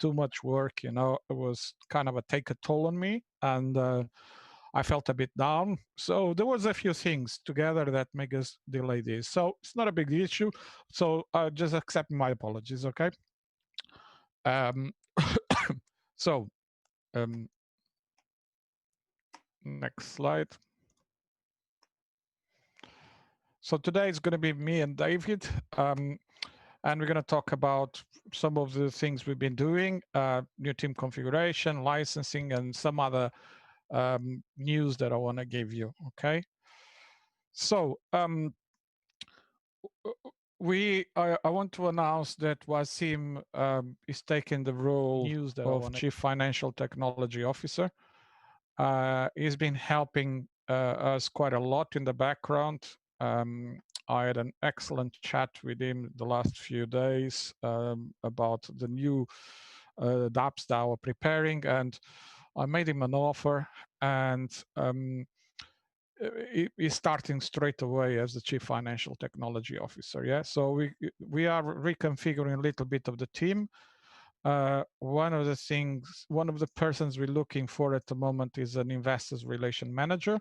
too much work, you know, it was kind of take a toll on me, and I felt a bit down. So there was a few things together that make us delay this. So it's not a big issue. So just accept my apologies, okay? Um, so next slide. So today it's going to be me and David, and we're going to talk about some of the things we've been doing, new team configuration, licensing, and some other news that I want to give you, okay? So I want to announce that Wasim is taking the role of Chief Financial Technology Officer. He's been helping us quite a lot in the background. I had an excellent chat with him the last few days about the new dApps that we're preparing, and I made him an offer, and he's starting straight away as the Chief Financial Technology Officer. Yeah, so we are reconfiguring a little bit of the team. One of the persons we're looking for at the moment is an investors relation manager.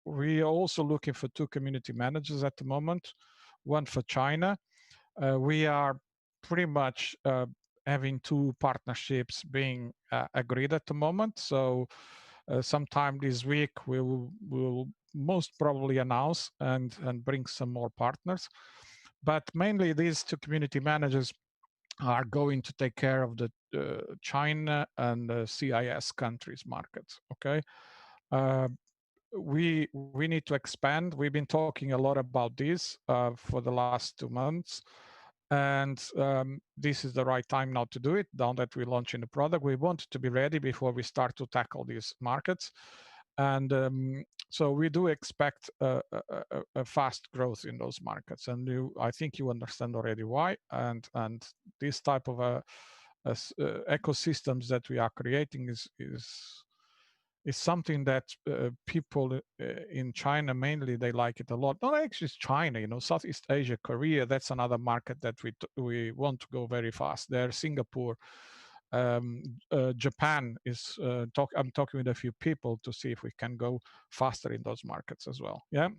We are also looking for 2 community managers at the moment, one for China. We are pretty much having 2 partnerships being agreed at the moment. So sometime this week we'll most probably announce and bring some more partners. But mainly these 2 community managers are going to take care of the China and CIS countries markets. Okay, we need to expand. We've been talking a lot about this for the last 2 months, and this is the right time now to do it. Now that we're launching the product, we want to be ready before we start to tackle these markets, and so we do expect a fast growth in those markets, and I think you understand already why. And this type of ecosystems that we are creating is something that people in China mainly, they like it a lot. Not actually China, you know, Southeast Asia, Korea. That's another market that we want to go very fast. There, Singapore. Japan is I'm talking with a few people to see if we can go faster in those markets as well. Yeah,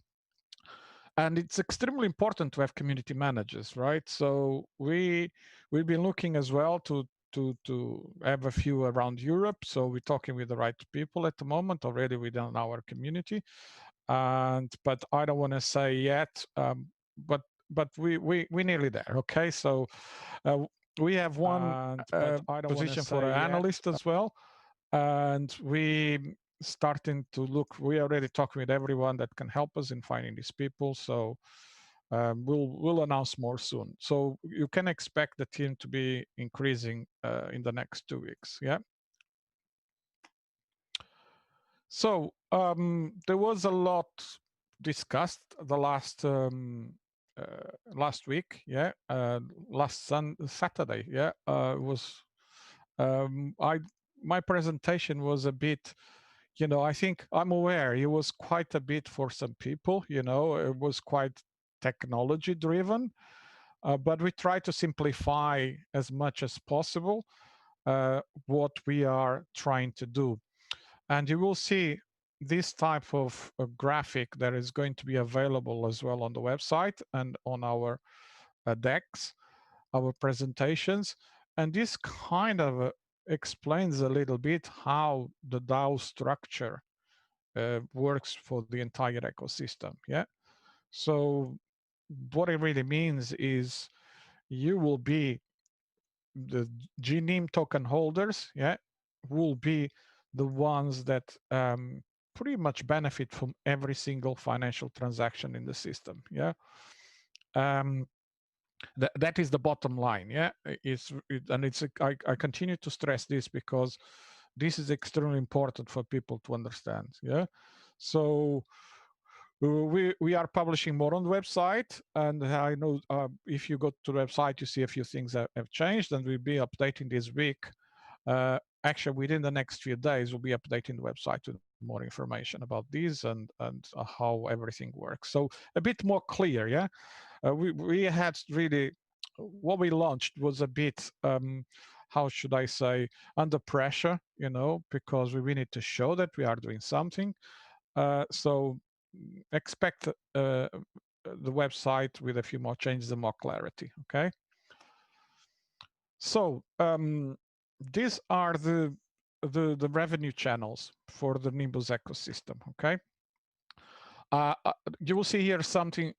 and it's extremely important to have community managers, right? So we've been looking as well to have a few around Europe. So we're talking with the right people at the moment already within our community, and but I don't want to say yet. But we're nearly there. Okay, so. We have one position for an analyst as well, and we starting to look. We already talking with everyone that can help us in finding these people. So we'll announce more soon. So you can expect the team to be increasing in the next 2 weeks. Yeah. So there was a lot discussed the last week, yeah, last Saturday, yeah, was my presentation was a bit, you know, I think I'm aware it was quite a bit for some people, you know, it was quite technology driven, but we try to simplify as much as possible what we are trying to do. And you will see this type of graphic that is going to be available as well on the website and on our decks, our presentations. And this kind of explains a little bit how the DAO structure works for the entire ecosystem. Yeah. So what it really means is you will be the GNIM token holders, yeah, will be the ones that pretty much benefit from every single financial transaction in the system. Yeah, that is the bottom line. Yeah, I continue to stress this because this is extremely important for people to understand. Yeah, so. We are publishing more on the website, and I know if you go to the website, you see a few things that have changed, and we'll be updating this week. Actually, within the next few days, we'll be updating the website with more information about these and how everything works. So a bit more clear, yeah. We had really what we launched was a bit, how should I say, under pressure, you know, because we need to show that we are doing something. So expect the website with a few more changes and more clarity. Okay. So these are the revenue channels for the Nimbus ecosystem. Okay. You will see here something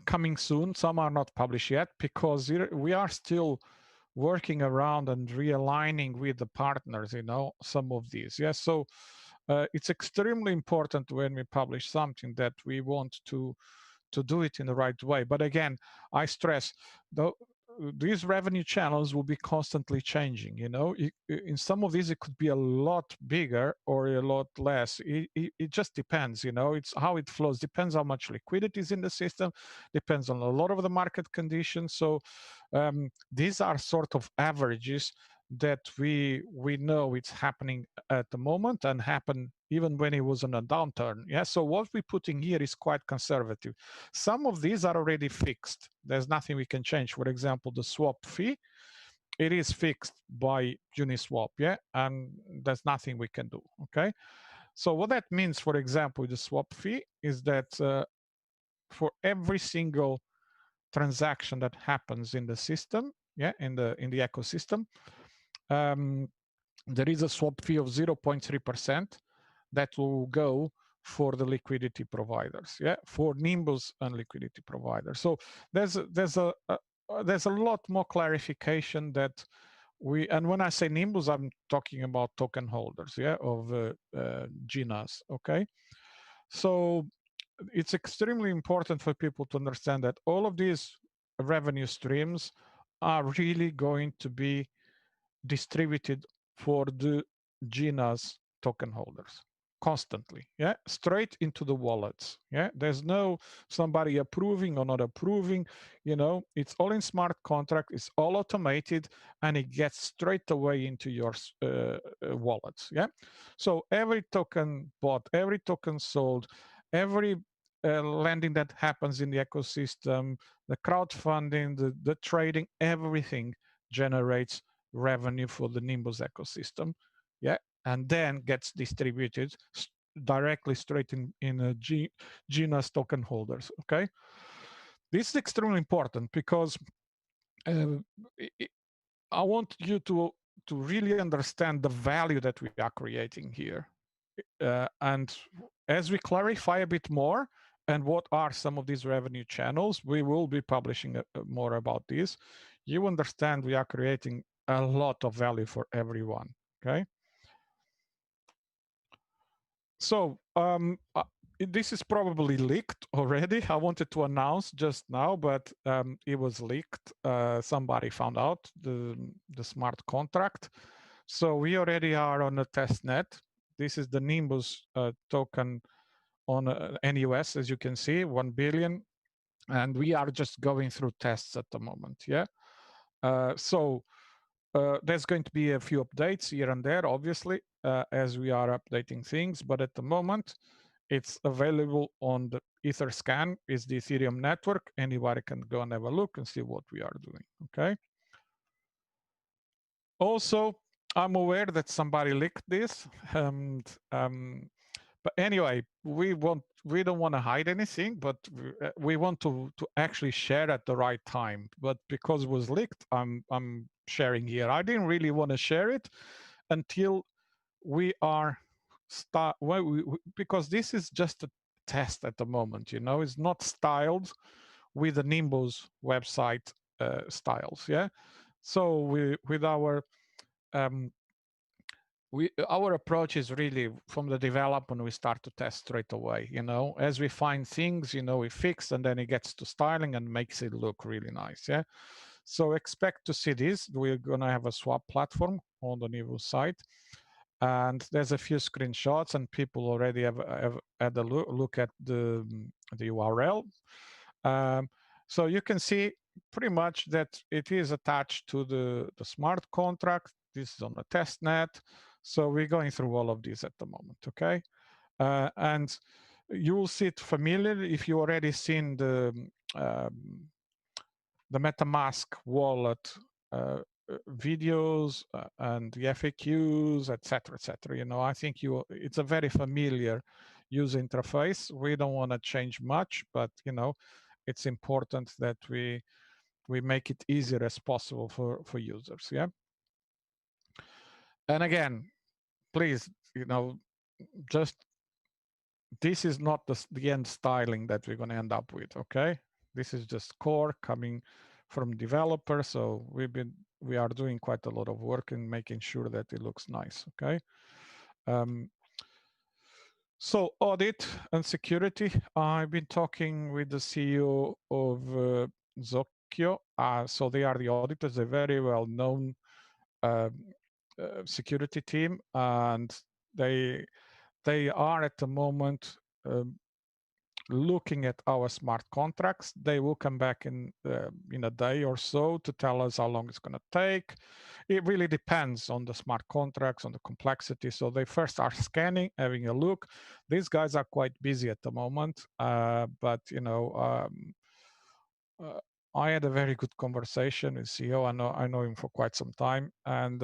coming soon. Some are not published yet because we are still working around and realigning with the partners, you know, some of these. Yes. So it's extremely important when we publish something that we want to do it in the right way. But again, I stress, these revenue channels will be constantly changing. You know, in some of these, it could be a lot bigger or a lot less. It just depends. You know, it's how it flows. Depends how much liquidity is in the system. Depends on a lot of the market conditions. So these are sort of averages that we know it's happening at the moment and happen even when it was on a downturn. Yeah. So what we're putting here is quite conservative. Some of these are already fixed. There's nothing we can change. For example, the swap fee, it is fixed by Uniswap. Yeah. And there's nothing we can do. Okay. So what that means, for example, the swap fee is that for every single transaction that happens in the system, yeah, in the ecosystem, there is a swap fee of 0.3% that will go for the liquidity providers, yeah, for Nimbus and liquidity providers. So there's a lot more clarification that and when I say Nimbus, I'm talking about token holders, yeah, of GNAS, okay? So it's extremely important for people to understand that all of these revenue streams are really going to be distributed for the GNAS token holders constantly, yeah, straight into the wallets. Yeah, there's no somebody approving or not approving, you know, it's all in smart contract, it's all automated, and it gets straight away into your wallets. Yeah, so every token bought, every token sold, every lending that happens in the ecosystem, the crowdfunding, the trading, everything generates revenue for the Nimbus ecosystem, yeah, and then gets distributed directly straight in a GNAS token holders. Okay, this is extremely important because I want you to really understand the value that we are creating here, and as we clarify a bit more and what are some of these revenue channels, we will be publishing more about this. You understand we are creating a lot of value for everyone. Okay. So this is probably leaked already. I wanted to announce just now, but it was leaked. Somebody found out the smart contract. So we already are on a test net. This is the Nimbus token on NUS, as you can see, 1 billion. And we are just going through tests at the moment. Yeah. So there's going to be a few updates here and there, obviously, as we are updating things. But at the moment, it's available on the Etherscan, is the Ethereum network. Anybody can go and have a look and see what we are doing. Okay. Also, I'm aware that somebody leaked this, and but anyway, we don't want to hide anything, but we want to actually share at the right time. But because it was leaked, I'm sharing here. I didn't really want to share it until we are because this is just a test at the moment. You know, it's not styled with the Nimbus website styles. Yeah, so with our our approach is really from the development, we start to test straight away. You know, as we find things, you know, we fix, and then it gets to styling and makes it look really nice. Yeah, so expect to see this. We're gonna have a swap platform on the Nimbus site, and there's a few screenshots, and people already have had a look at the URL. So you can see pretty much that it is attached to the smart contract. This is on the test net. So we're going through all of these at the moment, okay? And you will see it familiar if you already seen the the MetaMask wallet videos and the FAQs, etc., etc. You know, I think it's a very familiar user interface. We don't want to change much, but you know, it's important that we make it easier as possible for users. Yeah. And again, please, you know, just this is not the end styling that we're going to end up with. Okay, this is just core coming from developers. So we are doing quite a lot of work in making sure that it looks nice. Okay. Um, so audit and security. I've been talking with the CEO of Zocchio. So they are the auditors. They're very well known um, security team, and they are at the moment looking at our smart contracts. They will come back in a day or so to tell us how long it's going to take. It really depends on the smart contracts, on the complexity. So they first are scanning, having a look. These guys are quite busy at the moment, but you know. I had a very good conversation with CEO. I know him for quite some time, and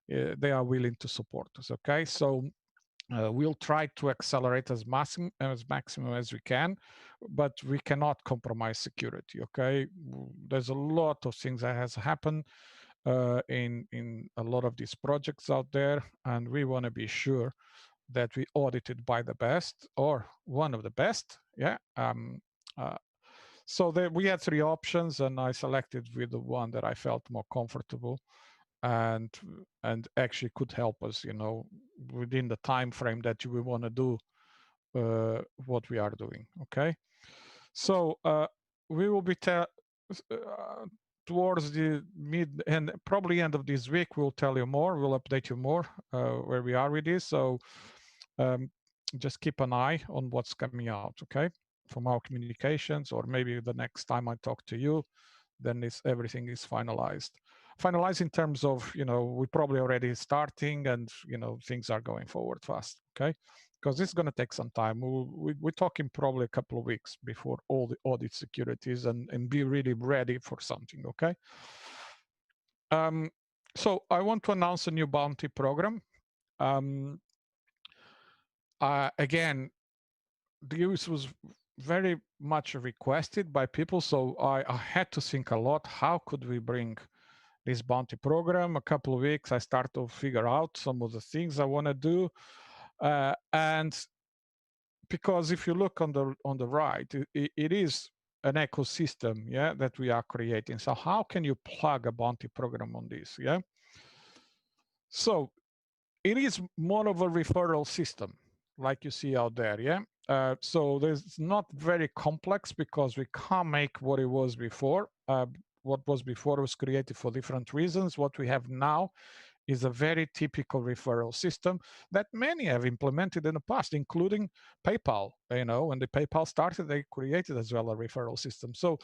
they are willing to support us. Okay, so we'll try to accelerate as maximum as we can, but we cannot compromise security. Okay, there's a lot of things that has happened in a lot of these projects out there, and we want to be sure that we audited by the best or one of the best. Yeah. Uh, so we had three options, and I selected with the one that I felt more comfortable and actually could help us, you know, within the time frame that we want to do what we are doing. Okay, so we will be towards the mid and probably end of this week. We'll tell you more. We'll update you more where we are with this. So um, just keep an eye on what's coming out. Okay, from our communications, or maybe the next time I talk to you, then everything is finalized. Finalized in terms of, you know, we're probably already starting, and you know, things are going forward fast. Okay, because it's going to take some time. We're talking probably a couple of weeks before all the audit securities and be really ready for something. Okay. So I want to announce a new bounty program. Again, this was very much requested by people, so I had to think a lot. How could we bring this bounty program? A couple of weeks, I start to figure out some of the things I want to do, and because if you look on the right, it is an ecosystem, yeah, that we are creating. So how can you plug a bounty program on this? Yeah, so it is more of a referral system, like you see out there. Yeah. So it's not very complex because we can't make what it was before. What was before was created for different reasons. What we have now is a very typical referral system that many have implemented in the past, including PayPal. You know, when the PayPal started, they created as well a referral system. So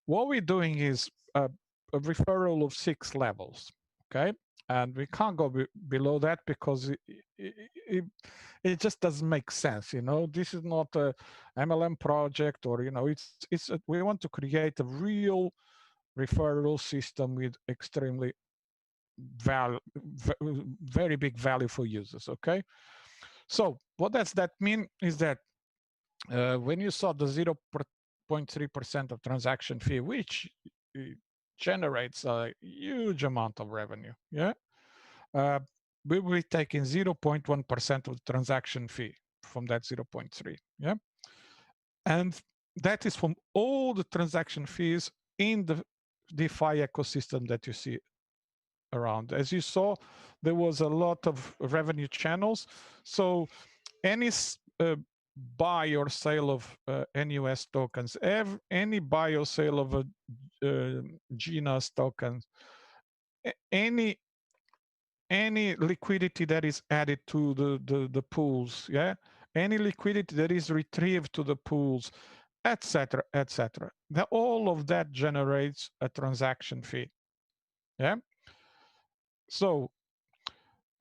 what we're doing is a referral of 6 levels. Okay, and we can't go below that because it just doesn't make sense. You know, this is not a MLM project, or you know, we want to create a real referral system with extremely very big value for users. Okay, so what does that mean is that when you saw the 0.3% of transaction fee, which generates a huge amount of revenue, yeah, we will be taking 0.1% of the transaction fee from that 0.3, yeah, and that is from all the transaction fees in the DeFi ecosystem that you see around. As you saw, there was a lot of revenue channels. So any buy or sale of NUS tokens, any buy or sale of a GNUS token, any liquidity that is added to the pools, yeah, any liquidity that is retrieved to the pools, etc., etc. All of that generates a transaction fee. Yeah. So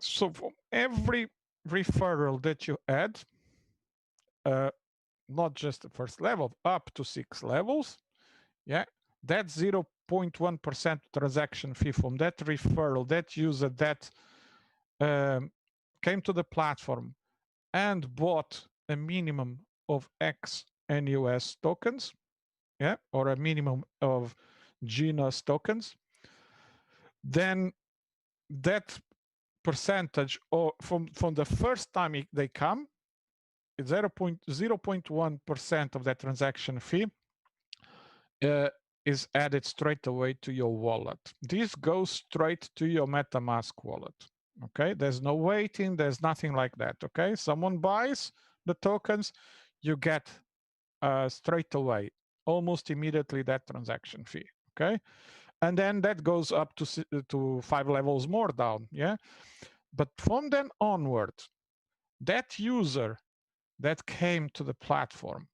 for every referral that you add, not just the first level, up to 6 levels, yeah, that 0.1% transaction fee from that referral, that user that came to the platform and bought a minimum of X NUS tokens, yeah, or a minimum of GNUS tokens, then that percentage or from the first time they come, 0.1% of that transaction fee is added straight away to your wallet. This goes straight to your MetaMask wallet. Okay, there's no waiting, there's nothing like that. Okay, someone buys the tokens, you get straight away, almost immediately, that transaction fee. Okay, and then that goes up to 5 levels more down. Yeah, but from then onward, that user that came to the platform,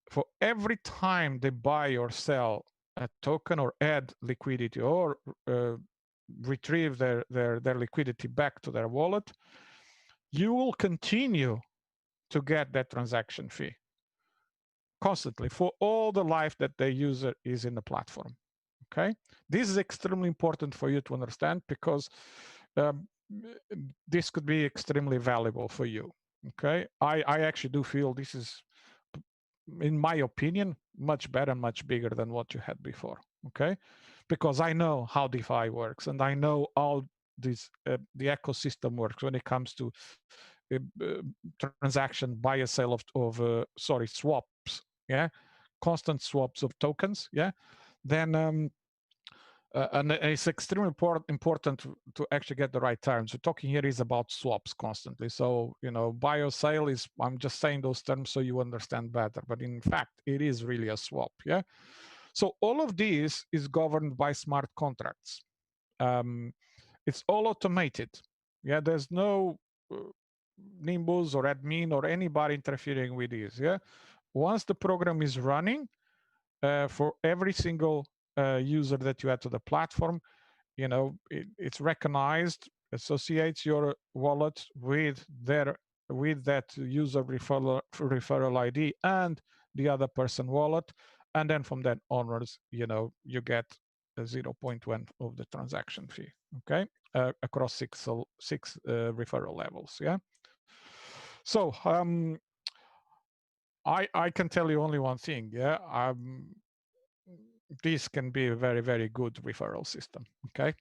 for every time they buy or sell a token or add liquidity or retrieve their liquidity back to their wallet, you will continue to get that transaction fee constantly for all the life that the user is in the platform. Okay, this is extremely important for you to understand, because this could be extremely valuable for you. Okay, I actually do feel this is, in my opinion, much better, much bigger than what you had before. Okay, because I know how DeFi works, and I know how this the ecosystem works when it comes to transaction, buy a sale of swaps. Yeah, constant swaps of tokens. Yeah, then and it's extremely important to actually get the right terms. We're talking here is about swaps constantly. So, buy or sale is, I'm just saying those terms so you understand better. But in fact, it is really a swap. Yeah. So all of this is governed by smart contracts. It's all automated. Yeah. There's no NIMBUS or admin or anybody interfering with this. Yeah. Once the program is running, for every single user that you add to the platform, it's recognized, associates your wallet with that user referral ID and the other person wallet, and then from then onwards, you get a 0.1 of the transaction fee. Okay, across six referral levels. Yeah. So I can tell you only one thing. Yeah. This can be a very, very good referral system. Okay,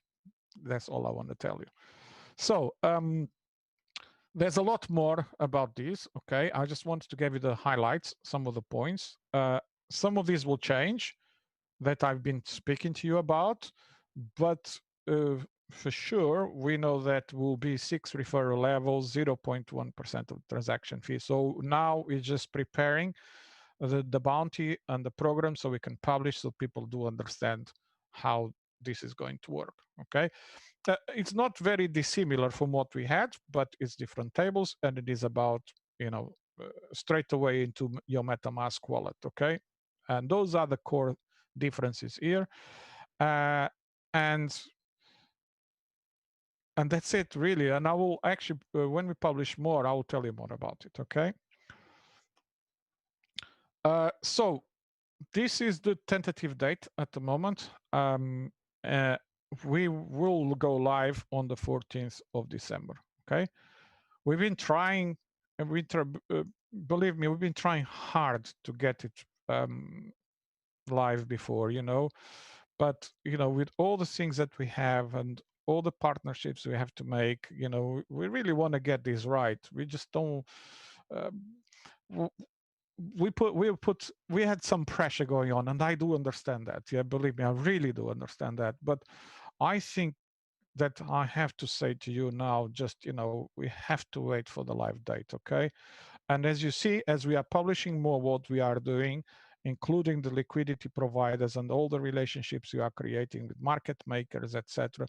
that's all I want to tell you. So there's a lot more about this. Okay, I just wanted to give you the highlights, some of the points. Some of these will change that I've been speaking to you about, but for sure we know that will be 6 referral levels, 0.1% of transaction fee. So now we're just preparing the bounty and the program so we can publish, so people do understand how this is going to work. Okay, it's not very dissimilar from what we had, but it's different tables, and it is about straight away into your MetaMask wallet. Okay, and those are the core differences here, and that's it really. And I will actually, when we publish more, I will tell you more about it. Okay. So this is the tentative date at the moment. We will go live on the 14th of December. Okay. We've been trying, and believe me, we've been trying hard to get it live before, but with all the things that we have and all the partnerships we have to make, we really want to get this right. We just don't. We had some pressure going on, and I do understand that. Yeah, believe me, I really do understand that. But I think that I have to say to you now, just we have to wait for the live date. Okay. And as you see, as we are publishing more what we are doing, including the liquidity providers and all the relationships we are creating with market makers, etc.,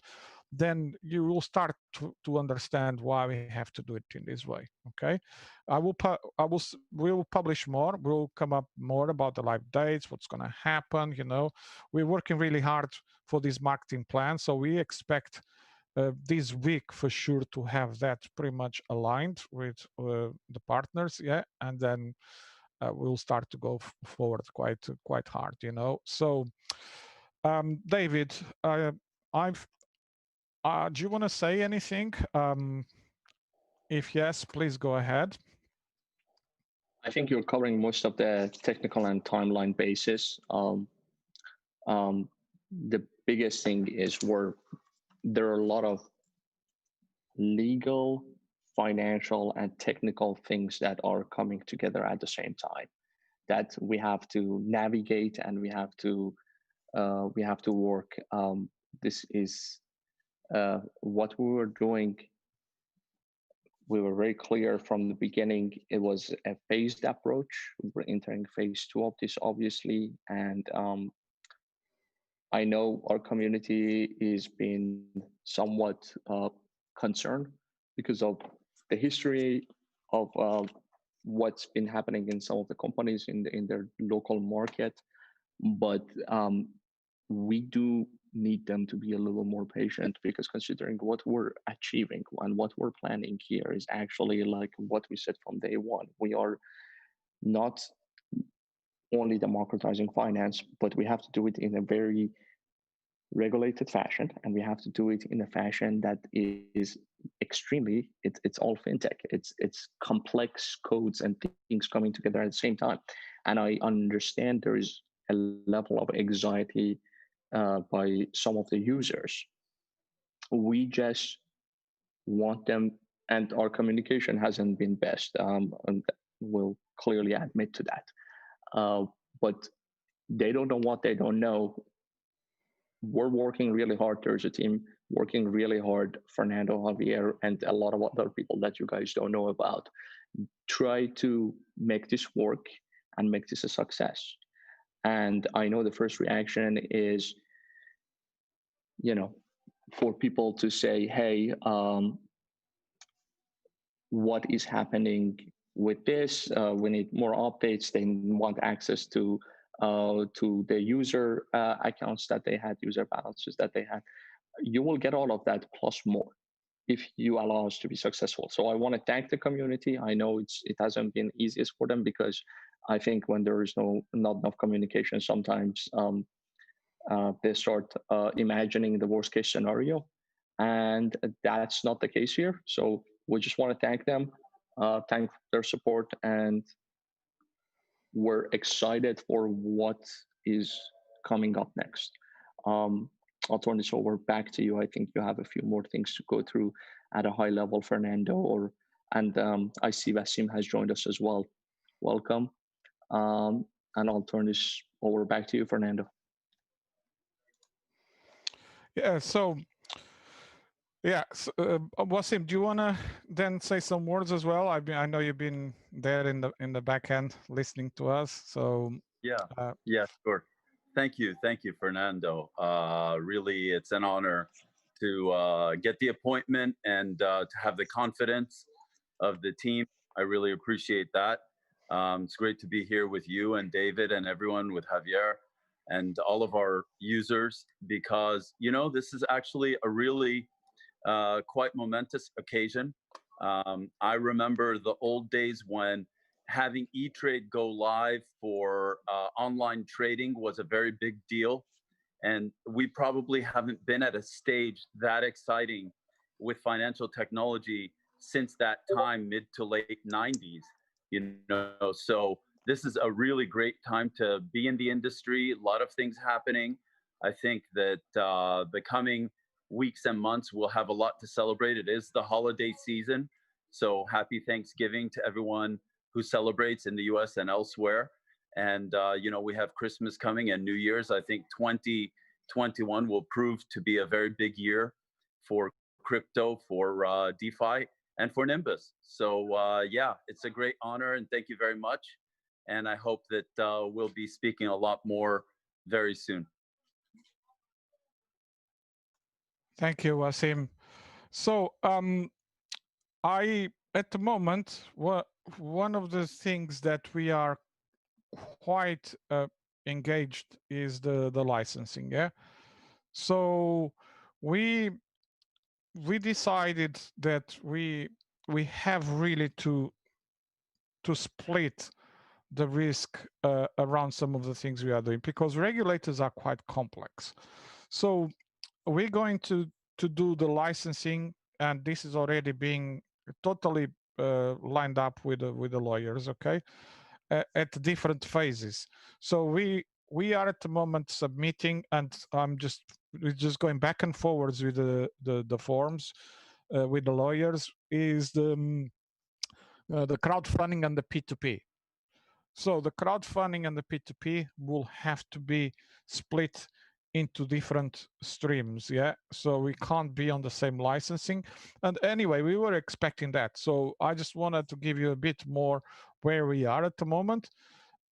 then you will start to understand why we have to do it in this way. Okay, we will publish more. We'll come up more about the live dates, what's going to happen. We're working really hard for this marketing plan, so we expect this week for sure to have that pretty much aligned with the partners. Yeah, and then will start to go forward quite hard, you know. So, David, I've do you want to say anything? If yes, please go ahead. I think you're covering most of the technical and timeline basis. The biggest thing is there are a lot of legal, financial, and technical things that are coming together at the same time that we have to navigate and we have to work. This is what we were doing. We were very clear from the beginning. It was a phased approach. We're entering phase 2 of this, obviously, and I know our community is being somewhat concerned because of the history of what's been happening in some of the companies in their local market. But we do need them to be a little more patient, because considering what we're achieving and what we're planning here is actually like what we said from day one. We are not only democratizing finance, but we have to do it in a very regulated fashion, and we have to do it in a fashion that is extremely, it's all fintech, it's complex codes and things coming together at the same time. And I understand there is a level of anxiety by some of the users. We just want them, and our communication hasn't been best, and we'll clearly admit to that, but they don't know what they don't know. We're working really hard. There's a team working really hard, Fernando, Javier, and a lot of other people that you guys don't know about. Try to make this work and make this a success. And I know the first reaction is, for people to say, hey, what is happening with this? We need more updates. They want access to the user accounts that they had, user balances that they had. You will get all of that plus more if you allow us to be successful. So I want to thank the community. I know it hasn't been easiest for them, because I think when there is not enough communication, sometimes they start imagining the worst case scenario, and that's not the case here. So we just want to thank them, thank their support, and we're excited for what is coming up next. I'll turn this over back to you. I think you have a few more things to go through at a high level, Fernando, and I see Wasim has joined us as well. Welcome. And I'll turn this over back to you, Fernando. Yeah. So, yeah, Wasim, do you want to then say some words as well? I know you've been there in the back end listening to us. So yeah, sure. Thank you, Fernando. Really, it's an honor to get the appointment and to have the confidence of the team. I really appreciate that. It's great to be here with you and David and everyone, with Javier and all of our users, because this is actually a really quite momentous occasion. I remember the old days when having E-Trade go live for online trading was a very big deal. And we probably haven't been at a stage that exciting with financial technology since that time, mid to late 90s. So this is a really great time to be in the industry. A lot of things happening. I think that the coming weeks and months we'll have a lot to celebrate. It is the holiday season, so happy Thanksgiving to everyone who celebrates in the US and elsewhere. And we have Christmas coming and New Year's. I think 2021 will prove to be a very big year for crypto, for DeFi, and for NIMBUS. So yeah, it's a great honor, and thank you very much. And I hope that we'll be speaking a lot more very soon. Thank you, Wasim. So at the moment, one of the things that we are quite engaged is the licensing. Yeah. So we decided that we have really to split the risk around some of the things we are doing, because regulators are quite complex. So we're going to do the licensing, and this is already being totally lined up with the lawyers, okay, at different phases. So we are at the moment submitting, and we're just going back and forwards with the forms with the lawyers, is the crowdfunding and the P2P. So the crowdfunding and the P2P will have to be split into different streams, yeah? So we can't be on the same licensing. And anyway, we were expecting that. So I just wanted to give you a bit more where we are at the moment.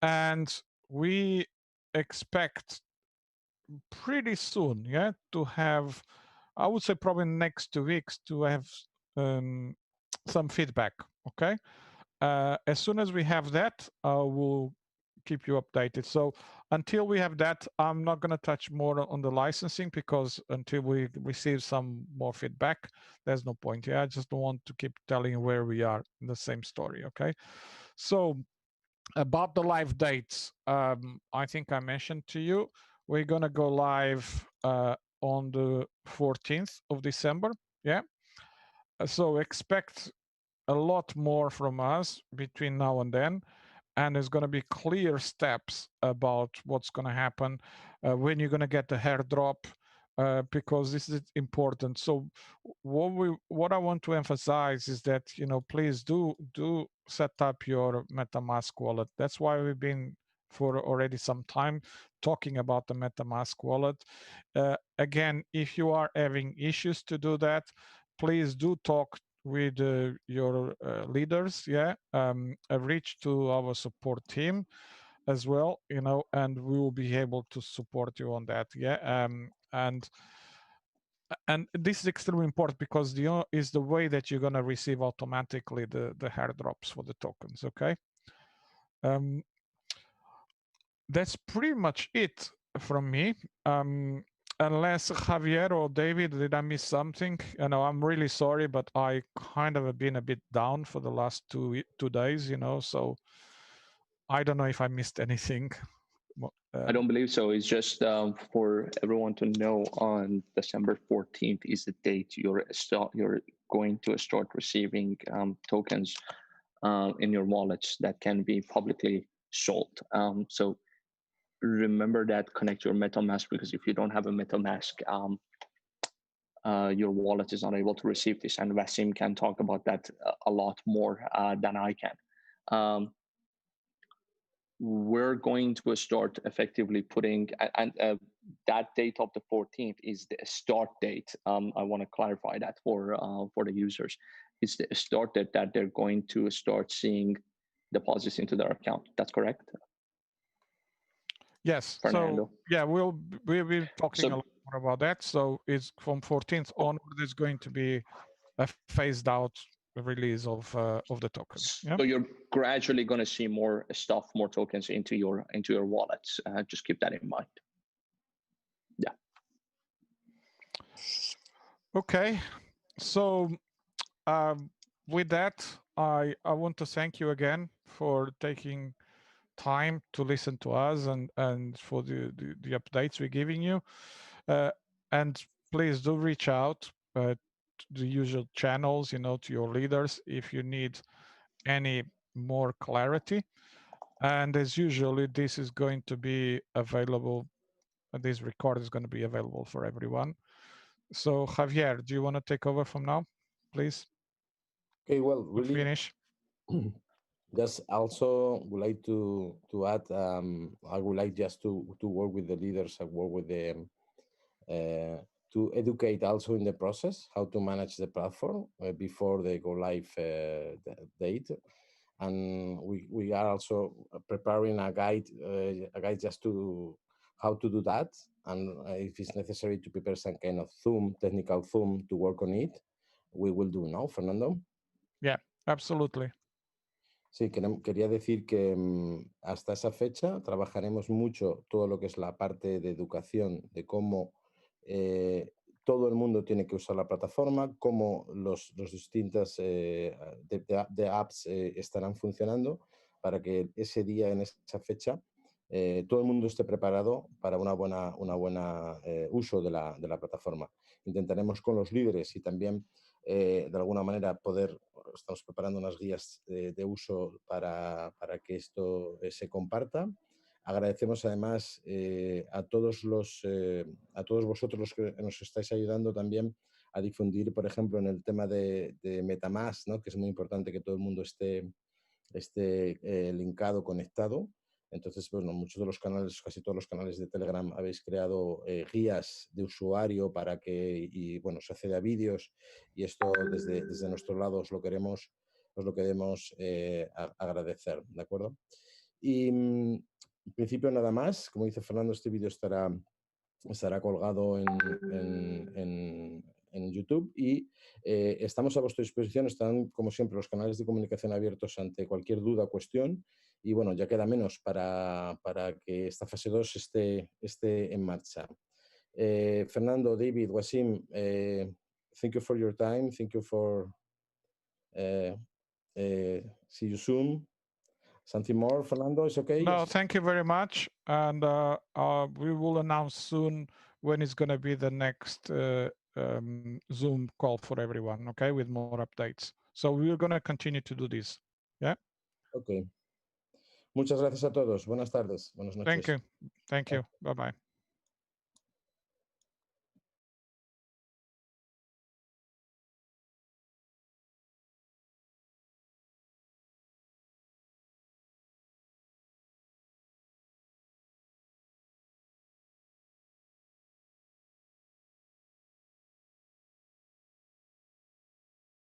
And we expect pretty soon, yeah, to have, I would say probably next 2 weeks, to have some feedback, okay? As soon as we have that, we'll keep you updated. So until we have that, I'm not going to touch more on the licensing, because until we receive some more feedback, there's no point. Yeah, I just don't want to keep telling you where we are in the same story. Okay. So about the live dates, I think I mentioned to you, we're going to go live on the 14th of December. Yeah. So expect a lot more from us between now and then, and there's going to be clear steps about what's going to happen, when you're going to get the airdrop, because this is important. So what I want to emphasize is that, you know, please do set up your MetaMask wallet. That's why we've been for already some time talking about the MetaMask wallet. Again, if you are having issues to do that, please do talk with your leaders. Yeah, reach to our support team as well, you know, and we will be able to support you on that. Yeah, and this is extremely important, because is the way that you're going to receive automatically the airdrops for the tokens. Okay. That's pretty much it from me. Unless Javier or David, did I miss something? You know, I'm really sorry, but I kind of have been a bit down for the last two days, you know, so I don't know if I missed anything. I don't believe so. It's just for everyone to know, on December 14th is the date you're going to start receiving tokens in your wallets that can be publicly sold. So remember that, connect your MetaMask, because if you don't have a MetaMask, your wallet is not able to receive this. And Wasim can talk about that a lot more than I can. We're going to start effectively putting, and that date of the 14th is the start date. I want to clarify that for the users. It's the start date that they're going to start seeing deposits into their account. That's correct? Yes. Fernando. So yeah, we'll be talking a lot more about that. So it's from 14th onward, there's going to be a phased out release of the token. Yeah? So you're gradually going to see more stuff, more tokens into your wallets. Just keep that in mind. Yeah. Okay. So with that, I want to thank you again for taking time to listen to us, and for the updates we're giving you. And please do reach out to the usual channels, you know, to your leaders if you need any more clarity. And as usually, this is going to be available. This record is going to be available for everyone. So Javier, do you want to take over from now, please? Okay, well, really finish. Just also would like to add, I would like just to work with the leaders and work with them to educate also in the process how to manage the platform before they go live date. And we are also preparing a guide just to how to do that. And if it's necessary to prepare some kind of technical Zoom to work on it, we will do, ¿no, Fernando? Yeah, absolutely. Sí, quería decir que hasta esa fecha trabajaremos mucho todo lo que es la parte de educación, de cómo todo el mundo tiene que usar la plataforma, cómo los distintas de apps estarán funcionando, para que ese día, en esa fecha, todo el mundo esté preparado para una buena uso de la plataforma. Intentaremos con los líderes y también de alguna manera estamos preparando unas guías de uso para que esto se comparta. Agradecemos además a todos vosotros los que nos estáis ayudando también a difundir, por ejemplo, en el tema de MetaMask, ¿no? Que es muy importante que todo el mundo esté linkado, conectado. Entonces, bueno, muchos de los canales, casi todos los canales de Telegram habéis creado guías de usuario para que, y bueno, se accede a vídeos, y esto desde nuestro lado os lo queremos agradecer, ¿de acuerdo? Y en principio nada más. Como dice Fernando, este vídeo estará colgado en YouTube y estamos a vuestra disposición. Están, como siempre, los canales de comunicación abiertos ante cualquier duda o cuestión. Y bueno, ya queda menos para que esta fase 2 esté en marcha. Fernando, David, Wasim, thank you for your time. Thank you for see you soon. Something more, Fernando? Is okay? No, Yes. thank you very much. And we will announce soon when it's going to be the next Zoom call for everyone, okay, with more updates. So we're going to continue to do this. Yeah. Okay. Muchas gracias a todos. Buenas tardes. Buenas noches. Thank you. Thank you. Bye-bye.